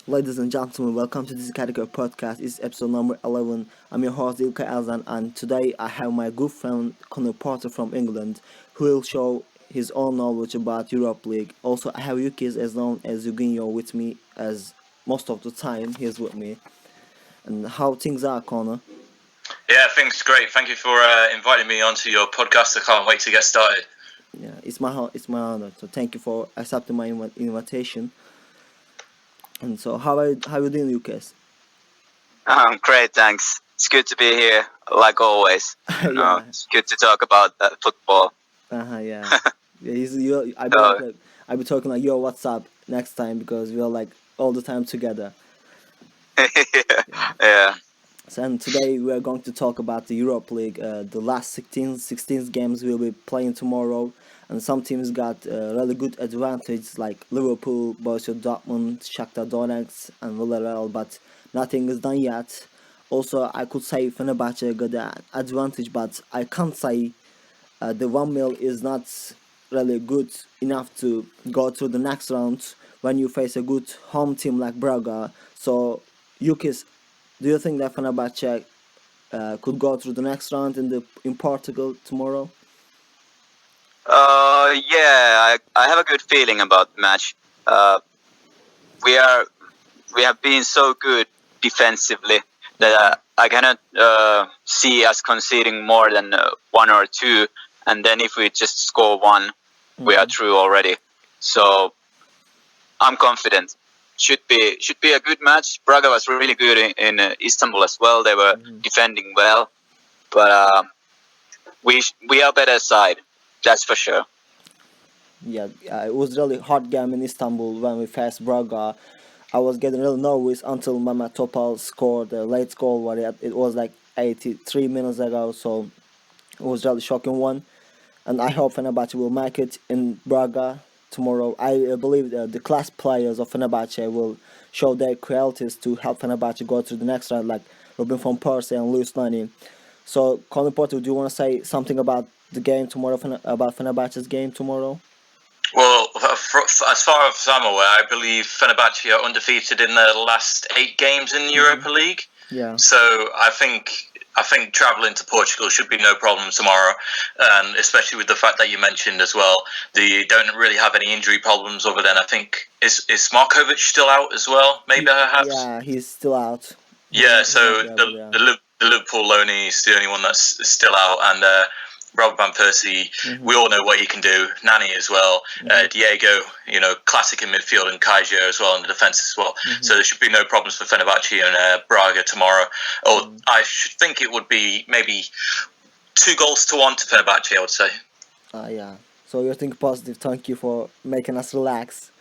Ladies and gentlemen, welcome to this Kadikoy podcast. It's episode number 11. I'm your host Ilkay Aslan, and today I have my good friend Conor Porter from England, who will show his own knowledge about Europa League. Also, I have Jukkis as long as Eugenio with me, as most of the time he's with me. And how things are, Conor? Yeah, things great. Thank you for inviting me onto your podcast. I can't wait to get started. Yeah, it's my honor. So thank you for accepting my invitation. And so, how you doing, Jukkis? Great, thanks. It's good to be here, like always. Yeah. It's good to talk about football. Yeah. I So, believe I'll be talking like your WhatsApp next time because we are like all the time together. yeah. So, and today we are going to talk about the Europa League. The last 16 games will be playing tomorrow, and some teams got really good advantage like Liverpool, Borussia Dortmund, Shakhtar Donetsk, and Villarreal, but nothing is done yet. Also, I could say Fenerbahce got the advantage, but I can't say the 1 mil is not really good enough to go to the next round when you face a good home team like Braga. So, Yukis, do you think that Fenerbahce could go through the next round in Portugal tomorrow? I have a good feeling about the match. Uh, we are we have been so good defensively that I cannot see us conceding more than one or two, and then if we just score one, we are through already. So I'm confident. Should be a good match. Braga was really good in Istanbul as well. They were defending well, but we are better side. That's for sure. Yeah, it was really hard game in Istanbul when we faced Braga. I was getting really nervous until Mehmet Topal scored a late goal. It was like 83 minutes ago, so it was really shocking one. And I hope Fenerbahce will make it in Braga tomorrow. I believe the class players of Fenerbahce will show their qualities to help Fenerbahce go to the next round, like Robin van Persie and Luis Nani. So, Colin Porter, do you want to say something about the game tomorrow, about Fenerbahce's game tomorrow? Well, as far as I'm aware, I believe Fenerbahce are undefeated in their last 8 games in the Europa League. Yeah. So I think travelling to Portugal should be no problem tomorrow, and especially with the fact that you mentioned as well, they don't really have any injury problems other than I think is Markovic still out as well? Maybe perhaps. Yeah, he's still out. Yeah, so Yeah. the Liverpool loanee is the only one that's still out, and Robert van Persie, we all know what he can do. Nani as well, Diego, classic in midfield, and Kaiser as well in the defence as well. So there should be no problems for Fenerbahce and Braga tomorrow. Or I should think it would be maybe 2-1 to Fenerbahce, I would say. Yeah. So you think positive. Thank you for making us relax.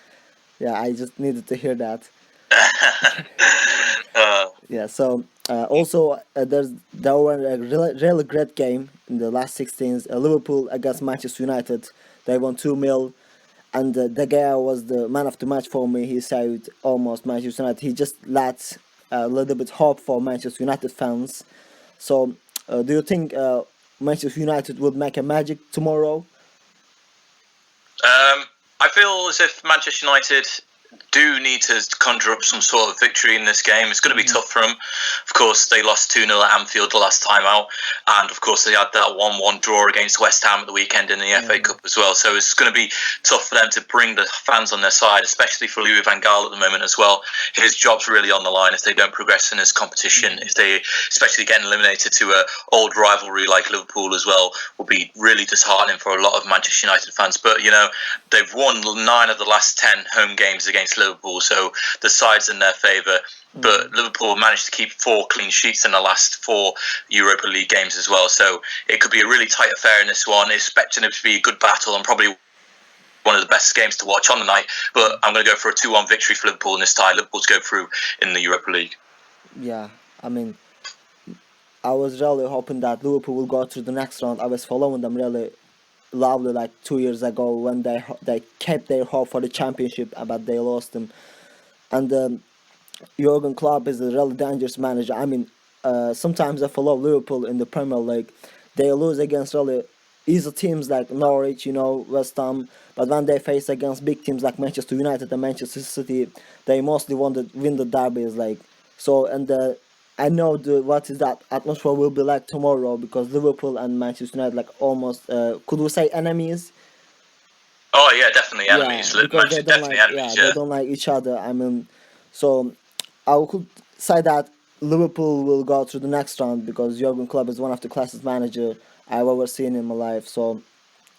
Yeah, I just needed to hear that. Yeah. So also there were a really great game in the last 16s. Liverpool against Manchester United. They won 2-0, and De Gea was the man of the match for me. He saved almost Manchester United. He just let a little bit hope for Manchester United fans. So do you think Manchester United would make a magic tomorrow? I feel as if Manchester United do need to conjure up some sort of victory in this game. It's going to be tough for them. Of course, they lost 2-0 at Anfield the last time out, and of course they had that 1-1 draw against West Ham at the weekend in the FA Cup as well. So it's going to be tough for them to bring the fans on their side, especially for Louis van Gaal at the moment as well. His job's really on the line if they don't progress in this competition. If they, especially getting eliminated to an old rivalry like Liverpool as well, will be really disheartening for a lot of Manchester United fans. But they've won 9 of the last 10 home games against Liverpool, so the side's in their favour. But Liverpool managed to keep 4 clean sheets in the last 4 Europa League games as well, so it could be a really tight affair in this one. Expecting it to be a good battle and probably one of the best games to watch on the night, but I'm going to go for a 2-1 victory for Liverpool in this tie. Liverpool's go through in the Europa League. Yeah, I mean, I was really hoping that Liverpool will go through the next round. I was following them really loudly like 2 years ago when they kept their hope for the championship, but they lost them. And Jurgen Klopp is a really dangerous manager. I mean, sometimes I follow Liverpool in the Premier League. They lose against really easy teams like Norwich, West Ham, but when they face against big teams like Manchester United and Manchester City, they mostly win the derbies. Like so, and I know what is that atmosphere will be like tomorrow because Liverpool and Manchester United like almost could we say enemies? Oh yeah, definitely Yeah, enemies. because they don't Definitely like enemies. they Yeah. don't like each other. I mean, so I could say that Liverpool will go through the next round because Jurgen Klopp is one of the classiest manager I've ever seen in my life. So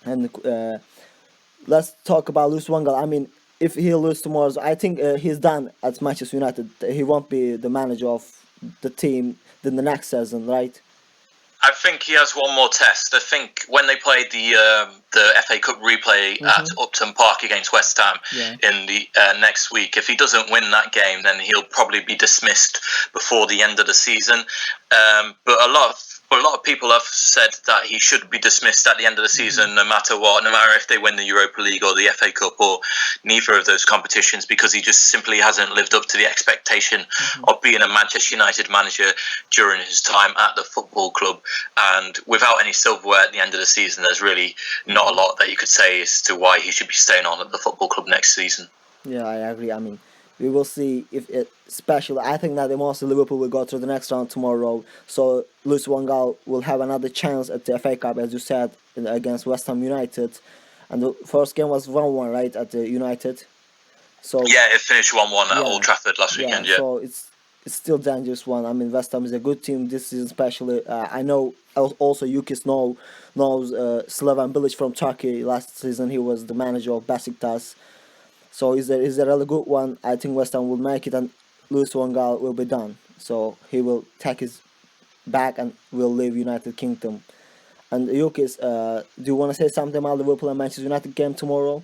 and let's talk about Luis Van Gaal. I mean, if he loses tomorrow, I think he's done at Manchester United. He won't be the manager of the team in the next season, right? I think he has one more test. I think when they played the FA Cup replay at Upton Park against West Ham in the next week, if he doesn't win that game, then he'll probably be dismissed before the end of the season. But a lot of people have said that he should be dismissed at the end of the season, no matter what, no matter if they win the Europa League or the FA Cup or neither of those competitions, because he just simply hasn't lived up to the expectation of being a Manchester United manager during his time at the football club. And without any silverware at the end of the season, there's really not a lot that you could say as to why he should be staying on at the football club next season. Yeah, I agree. I mean, we will see if it. Especially, I think that the most Liverpool will go through the next round tomorrow. So Luis Van Gaal will have another chance at the FA Cup, as you said, against West Ham United. And the first game was 1-1, right, at the United. So Yeah, it finished 1-1 at yeah, Old Trafford last weekend. Yeah. So it's still dangerous one. I mean, West Ham is a good team this season, especially. I know also Jukkis knows Slaven Bilic from Turkey. Last season he was the manager of Besiktas. So is a really good one. I think West Ham will make it and Luis Van Gaal will be done. So he will take his back and will leave United Kingdom. And Jukkis, do you want to say something about Liverpool and Manchester United game tomorrow?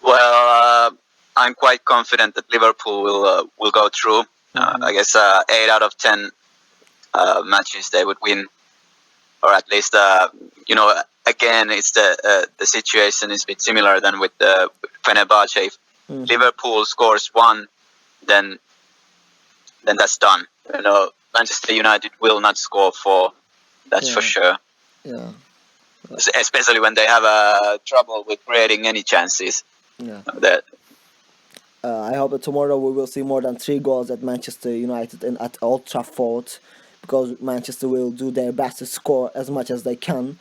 Well, I'm quite confident that Liverpool will go through. I guess 8 out of 10 matches they would win, or at least again it's the situation is a bit similar than with the Fenerbahce. If Liverpool scores one, then that's done. Manchester United will not score four. That's for sure. Yeah. Especially when they have trouble with creating any chances. Yeah. That I hope that tomorrow we will see more than 3 goals at Manchester United and at Old Trafford, because Manchester will do their best to score as much as they can,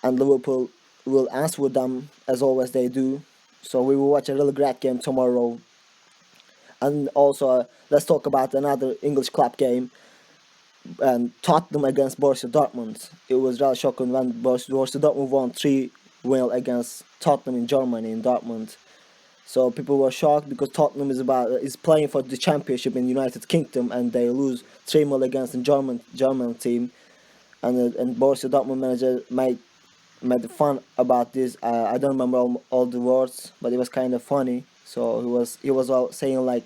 and Liverpool will answer them as always they do. So we will watch a really great game tomorrow. And also, let's talk about another English club game. And Tottenham against Borussia Dortmund. It was really shocking when Borussia Dortmund won 3-0 against Tottenham in Germany in Dortmund. So people were shocked because Tottenham is playing for the championship in United Kingdom and they lose 3-0 against the German team. And Borussia Dortmund manager made fun about this. I don't remember all the words, but it was kind of funny. So he was all saying like,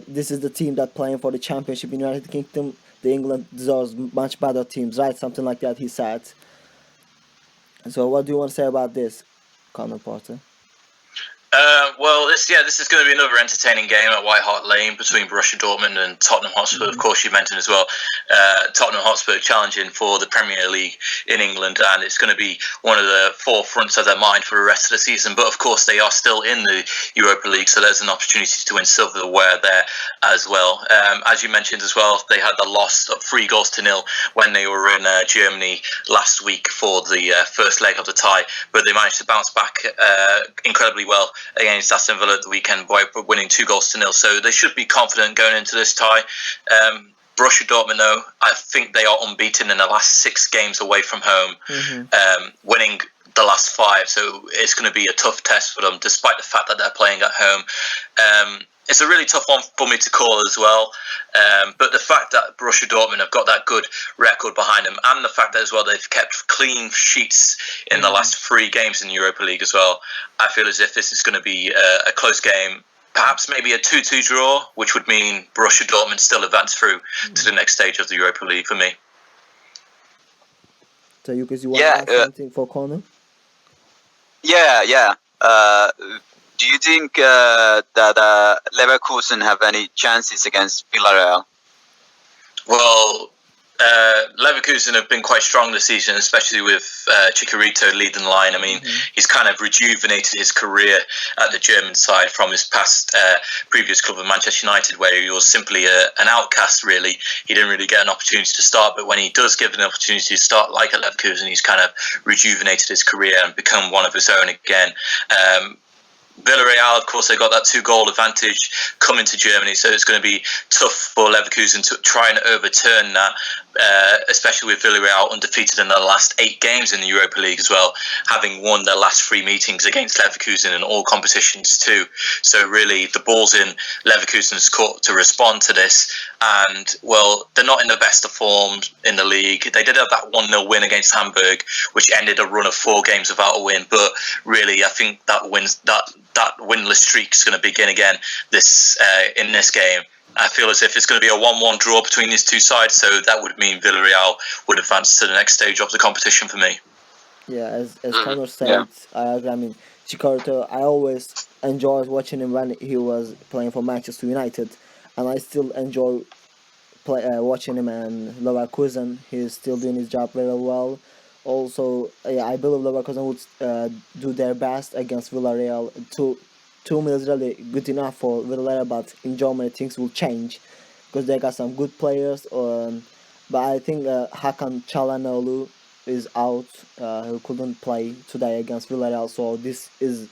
this is the team that playing for the championship in United Kingdom. The England deserves much better teams, right? Something like that he said. So what do you want to say about this, Conor Porter? Well, this is going to be another entertaining game at White Hart Lane between Borussia Dortmund and Tottenham Hotspur. Of course, you mentioned as well Tottenham Hotspur challenging for the Premier League in England, and it's going to be one of the forefronts of their mind for the rest of the season. But of course, they are still in the Europa League, so there's an opportunity to win silverware there as well. As you mentioned as well, they had the loss of 3-0 when they were in Germany last week for the first leg of the tie, but they managed to bounce back incredibly well against Aston Villa at the weekend by winning 2-0. So they should be confident going into this tie. Borussia Dortmund, though, I think they are unbeaten in the last 6 games away from home, winning the last 5. So it's going to be a tough test for them, despite the fact that they're playing at home. It's a really tough one for me to call as well. But the fact that Borussia Dortmund have got that good record behind them, and the fact that as well they've kept clean sheets in the last 3 games in the Europa League as well, I feel as if this is going to be a close game. Perhaps maybe a 2-2 draw, which would mean Borussia Dortmund still advance through to the next stage of the Europa League for me. So you want to add something for Conor? Yeah. Do you think that Leverkusen have any chances against Villarreal? Well, Leverkusen have been quite strong this season, especially with Chicharito leading the line. I mean, he's kind of rejuvenated his career at the German side from his past previous club of Manchester United, where he was simply an outcast, really. He didn't really get an opportunity to start, but when he does give an opportunity to start, like at Leverkusen, he's kind of rejuvenated his career and become one of his own again. Villarreal, of course, they got that 2-goal advantage coming to Germany, so it's going to be tough for Leverkusen to try and overturn that, especially with Villarreal undefeated in their last 8 games in the Europa League as well, having won their last 3 meetings against Leverkusen in all competitions too. So really, the ball's in Leverkusen's court to respond to this, and, well, they're not in the best of form in the league. They did have that 1-0 win against Hamburg, which ended a run of 4 games without a win, but really, I think that winless streak is going to begin again in this game. I feel as if it's going to be a 1-1 draw between these two sides, so that would mean Villarreal would advance to the next stage of the competition for me. Yeah, as Conor said, I agree. I mean, Chicharito, I always enjoyed watching him when he was playing for Manchester United, and I still enjoy watching him in Leverkusen. He's still doing his job very well. Also, I believe Leverkusen would do their best against Villarreal. 2-2 is really good enough for Villarreal, but in Germany things will change because they got some good players. But I think Hakan Çalhanoğlu is out. He couldn't play today against Villarreal, so this is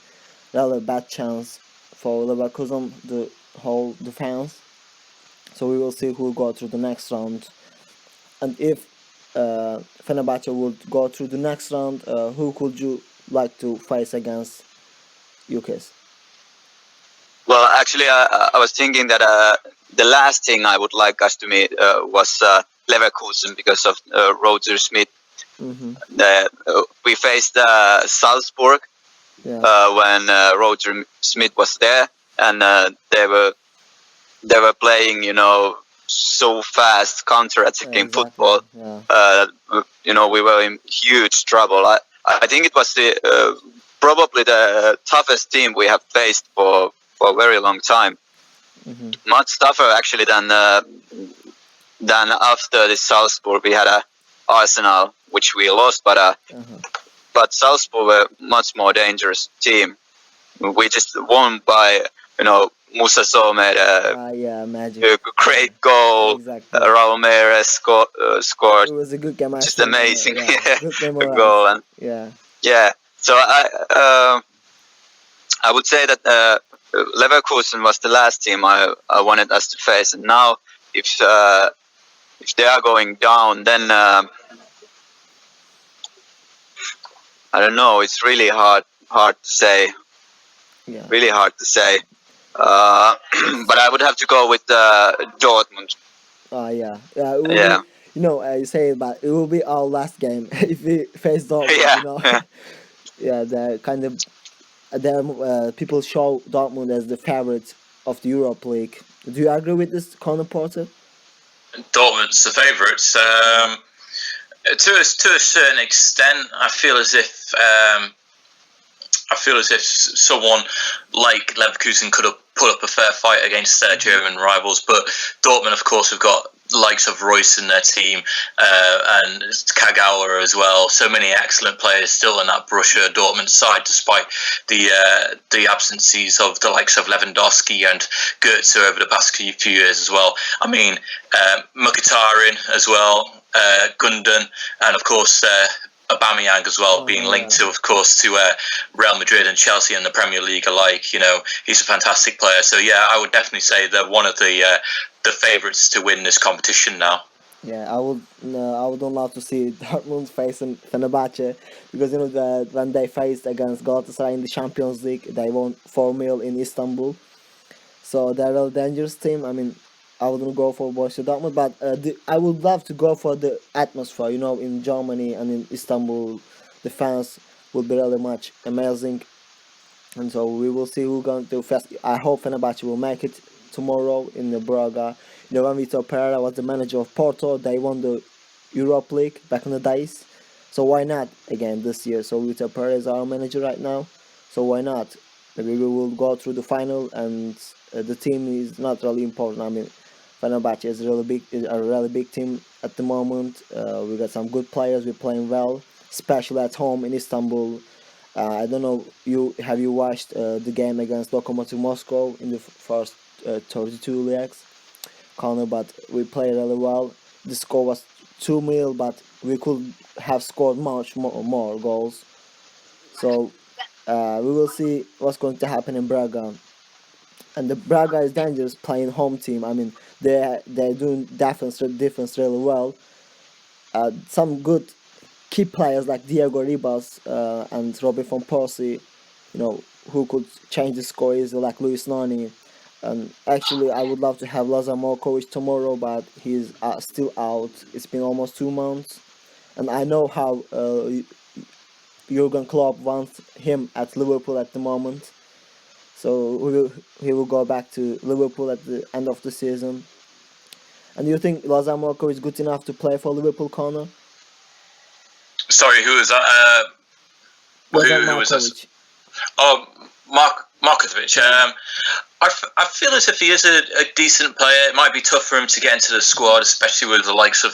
really a bad chance for Leverkusen to hold the fans. So we will see who will go through the next round. And if Fenerbahce would go through the next round, who could you like to face against Jukkis? Well, actually, I was thinking that the last thing I would like us to meet was Leverkusen because of Roger Smith. We faced Salzburg when Roger Smith was there, and they were playing, so fast counter-attacking football. Yeah. We were in huge trouble. I think it was probably the toughest team we have faced for a very long time. Much tougher actually than after the Salzburg. We had Arsenal, which we lost, but Salzburg were much more dangerous team. We just won by Musa Sow made a great goal. Exactly. Raul Meireles scored. It was a good game. Just amazing. Good goal. And yeah. So I would say that Leverkusen was the last team I wanted us to face, and now if they are going down, then I don't know. It's really hard to say. Yeah. Really hard to say. But I would have to go with Dortmund. Yeah. You say it, but it will be our last game if we face Dortmund. The kind of people show Dortmund as the favorites of the Europa League. Do you agree with this, Conor Porter? Dortmund's the favourites. To a certain extent, I feel as if someone like Leverkusen could have put up a fair fight against their German rivals, but Dortmund, of course, have got the likes of Royce in their team and Kagawa as well. So many excellent players still in that Borussia Dortmund side, despite the absences of the likes of Lewandowski and Goetze over the past few years as well. I mean, Mkhitaryan as well, Gundogan, and of course Aubameyang as well, being linked to Real Madrid and Chelsea in the Premier League alike. He's a fantastic player. So yeah, I would definitely say they're one of the favourites to win this competition now. Yeah, I would love to see Dortmund facing Fenerbahce because that when they faced against Galatasaray in the Champions League, they won 4-0 in Istanbul. So they're a dangerous team. I mean, I wouldn't go for Borussia Dortmund, but I would love to go for the atmosphere. In Germany and in Istanbul, the fans will be really much amazing, and so we will see who's going to face. I hope Fenerbahce will make it tomorrow in the Braga. When Vitor Pereira was the manager of Porto, they won the Europa League back in the days. So why not again this year? So Vitor Pereira is our manager right now. So why not? Maybe we will go through the final, and the team is not really important. I mean, Fenerbahce is a really big team at the moment. We got some good players. We're playing well, especially at home in Istanbul. I don't know. Have you watched the game against Lokomotiv Moscow in the first 32 legs, Connor? But we played really well. The score was 2-0, but we could have scored much more goals. So we will see what's going to happen in Braga. And the Braga is dangerous playing home team. I mean, they're doing defense really well. Some good key players like Diego Ribas and Robin van Persie, who could change the score easily, like Luis Nani. And actually, I would love to have Lazar Markovic tomorrow, but he's still out. It's been almost 2 months, and I know how Jurgen Klopp wants him at Liverpool at the moment. So he will go back to Liverpool at the end of the season. And do you think Lazar Markovic is good enough to play for Liverpool, Connor? Sorry, who was that? Who was that? Oh, Markovic. I feel as if he is a decent player. It might be tough for him to get into the squad, especially with the likes of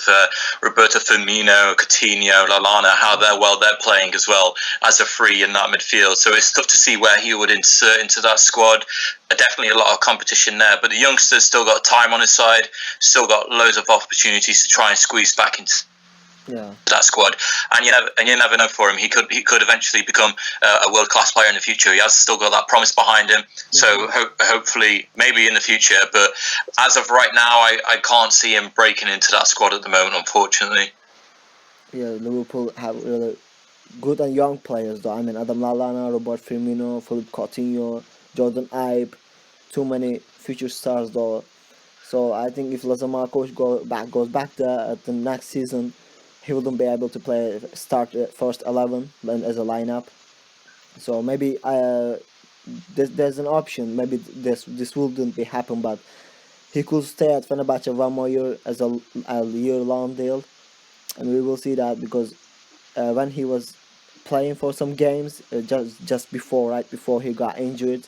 Roberto Firmino, Coutinho, Lallana, how they're playing as well as a free in that midfield. So it's tough to see where he would insert into that squad. Definitely a lot of competition there, but the youngster's still got time on his side, still got loads of opportunities to try and squeeze back into that squad, and you never know for him. He could eventually become a world class player in the future. He has still got that promise behind him. So hopefully, maybe in the future. But as of right now, I can't see him breaking into that squad at the moment, unfortunately. Yeah, Liverpool have really good and young players, though. I mean, Adam Lallana, Robert Firmino, Philippe Coutinho, Jordan Ibe, too many future stars, though. So I think if Lazar Markovic goes back there at the next season, he wouldn't be able to start first 11 as a lineup. So maybe there's an option. Maybe this wouldn't be happen, but he could stay at Fenerbahce 1 more year as a year-long deal, and we will see that because when he was playing for some games just right before he got injured,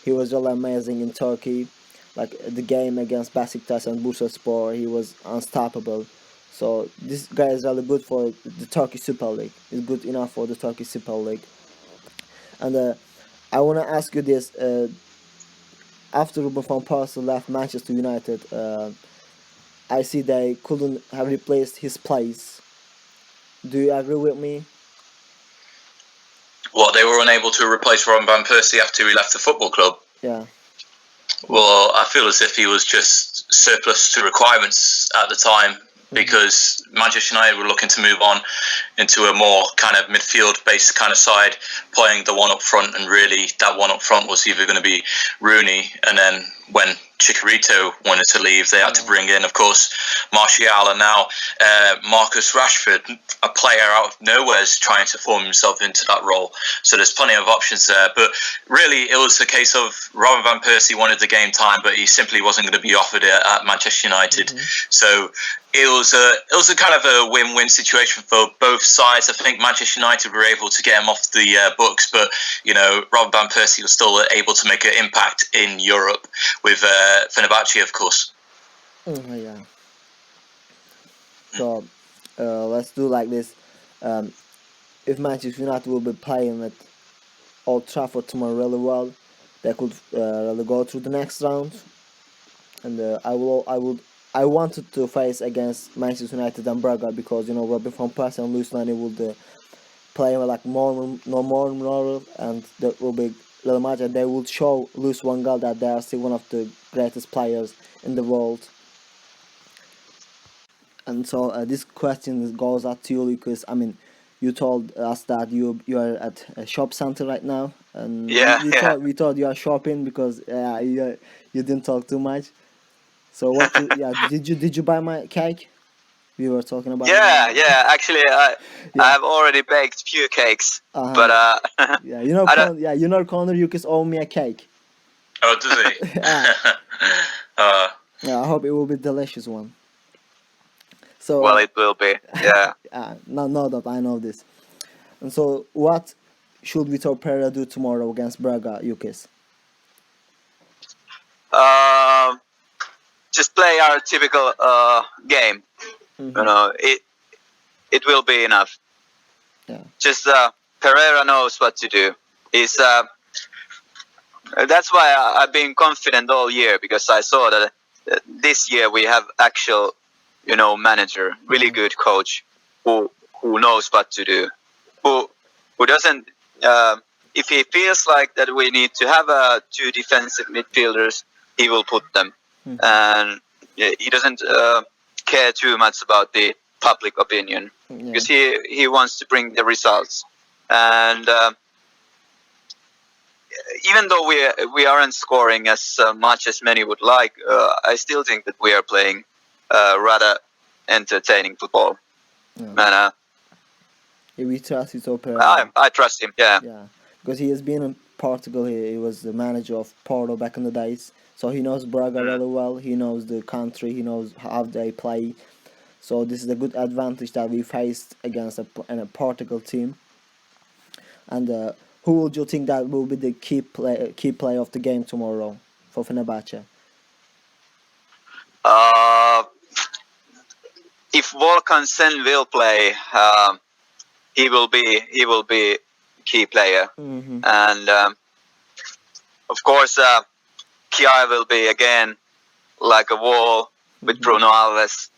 he was really amazing in Turkey. Like the game against Besiktas and Bursaspor, he was unstoppable. So this guy is really good for the Turkish Super League. He's good enough for the Turkish Super League. And I want to ask you this. After Ruben van Persie left Manchester United, I see they couldn't have replaced his place. Do you agree with me? What, they were unable to replace Robin van Persie after he left the football club? Yeah. Well, I feel as if he was just surplus to requirements at the time, because Manchester United were looking to move on into a more kind of midfield-based kind of side, playing the one up front, and really that one up front was either going to be Rooney, and then when Chicharito wanted to leave, they had to bring in, of course, Martial, and now Marcus Rashford, a player out of nowhere, is trying to form himself into that role. So there's plenty of options there. But really, it was a case of Robin van Persie wanted the game time, but he simply wasn't going to be offered it at Manchester United. So it was a kind of a win-win situation for both sides. I think Manchester United were able to get him off the books, but Robin van Persie was still able to make an impact in Europe with Fenerbahce, of course. Yeah. So let's do like this. If Manchester United will be playing at Old Trafford tomorrow really well, they could really go through the next round. And I wanted to face against Manchester United and Braga because Robin van Persie and Luis Nani would play like more, and that will be little much, and they will show Luis van Gaal that they are still one of the greatest players in the world. And so this question goes out to you because I mean, you told us that you are at a shop center right now, and we thought you are shopping because you didn't talk too much. So did you buy my cake? We were talking about. Yeah. Actually, I have already baked few cakes, but Connor Jukkis owe me a cake. Oh, does he? Yeah, I hope it will be delicious one. So well, it will be. Yeah. No doubt, I know this. And so, what should Vitor Pereira do tomorrow against Braga, Jukkis? Just play our typical game. it will be enough. Yeah. Just Pereira knows what to do. He's that's why I've been confident all year, because I saw that this year we have actual, manager, really good coach who knows what to do, who doesn't. If he feels like that we need to have two defensive midfielders, he will put them, and he doesn't care too much about the public opinion, because he wants to bring the results. And even though we aren't scoring as much as many would like, I still think that we are playing rather entertaining football. And we trust his opera. I trust him. Yeah. Yeah, because he has been in Portugal. He was the manager of Porto back in the days, so he knows Braga really well. He knows the country. He knows how they play. So this is a good advantage that we faced against a Portugal team. And who would you think that will be the key player of the game tomorrow for Fenerbahce? If Volkan Sen will play, he will be key player, and of course Kia will be again like a wall with Bruno Alves,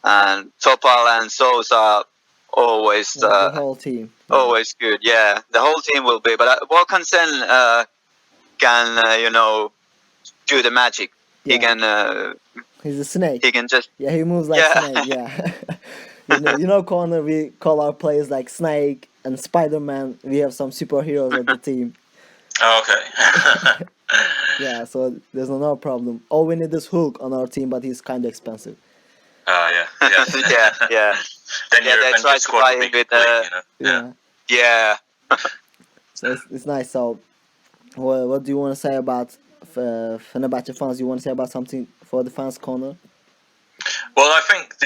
and Topal and Sousa always the whole team. Always good, yeah. The whole team will be, but Volkan Sen can do the magic. Yeah. He can. He's a snake. He can just. Yeah, he moves like snake. Yeah. Connor. We call our players like Snake and Spider-Man. We have some superheroes at the team. Oh, okay. Yeah, so there's no problem. All we need is Hulk on our team, but he's kind of expensive. Yeah. yeah. Then yeah, they try to buy him with. Yeah. So it's nice. So, what do you want to say about Fenerbahce fans? You want to say about something for the fans, Connor? Well, I think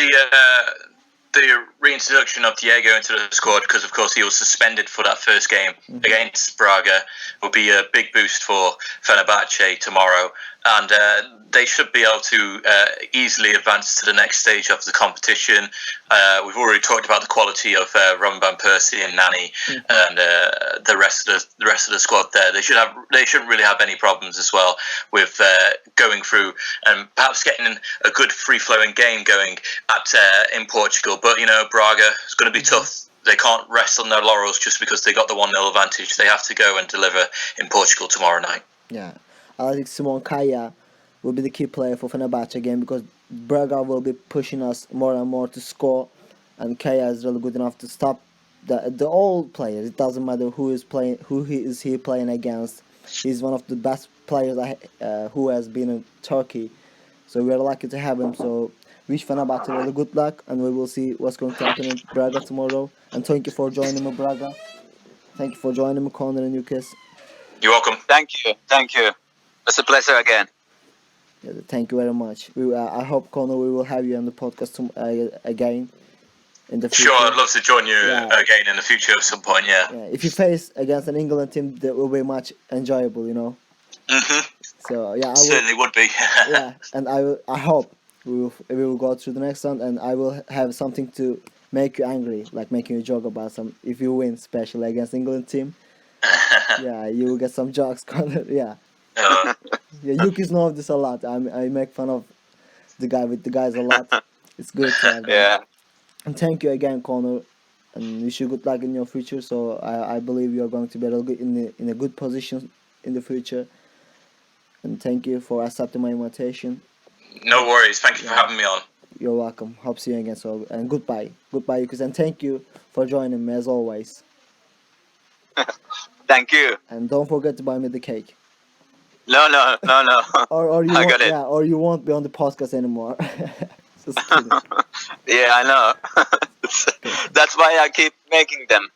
the reintroduction of Diego into the squad, because of course he was suspended for that first game against Braga, will be a big boost for Fenerbahce tomorrow, and they should be able to easily advance to the next stage of the competition. We've already talked about the quality of Roman van Persie and Nani and the rest of the squad there. They shouldn't really have any problems as well with going through and perhaps getting a good free-flowing game going in Portugal. But Braga is going to be tough. They can't rest on their laurels just because they got the 1-0 advantage. They have to go and deliver in Portugal tomorrow night. Yeah, I think Simon Kaya will be the key player for Fenerbahce again, because Braga will be pushing us more and more to score, and Kaya is really good enough to stop the old players. It doesn't matter who is he playing against. He's one of the best players who has been in Turkey, so we are lucky to have him. So wish Fenerbahce really good luck, and we will see what's going to happen in Braga tomorrow. And thank you for joining me, Braga. Thank you for joining me, Conor and Jukkis. You're welcome. Thank you. It's a pleasure again. Yeah, thank you very much. I hope, Conor, we will have you on the podcast again in the future. Sure, I'd love to join you again in the future at some point. Yeah. If you face against an England team, that will be much enjoyable, So yeah, certainly would be. Yeah, and I hope we will go through the next round, and I will have something to make you angry, like making you joke about if you win, especially against England team. Yeah, you will get some jokes, Conor. Yeah. Yeah, Jukkis knows this a lot. I make fun of the guys a lot. It's good to have that. Yeah. And thank you again, Conor, and wish you good luck in your future. So I believe you are going to be in a good position in the future. And thank you for accepting my invitation. No worries. Thank you for having me on. You're welcome. Hope to see you again. So, and goodbye, Jukkis, and thank you for joining me as always. Thank you. And don't forget to buy me the cake. No. or you I won't, got it. Yeah, or you won't be on the podcast anymore. Just kidding. Yeah, I know. That's why I keep making them.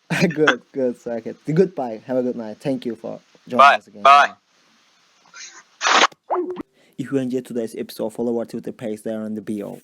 Good. So okay. Goodbye. Have a good night. Thank you for joining us again. Bye. If you enjoyed today's episode, follow our Twitter page there on the bio.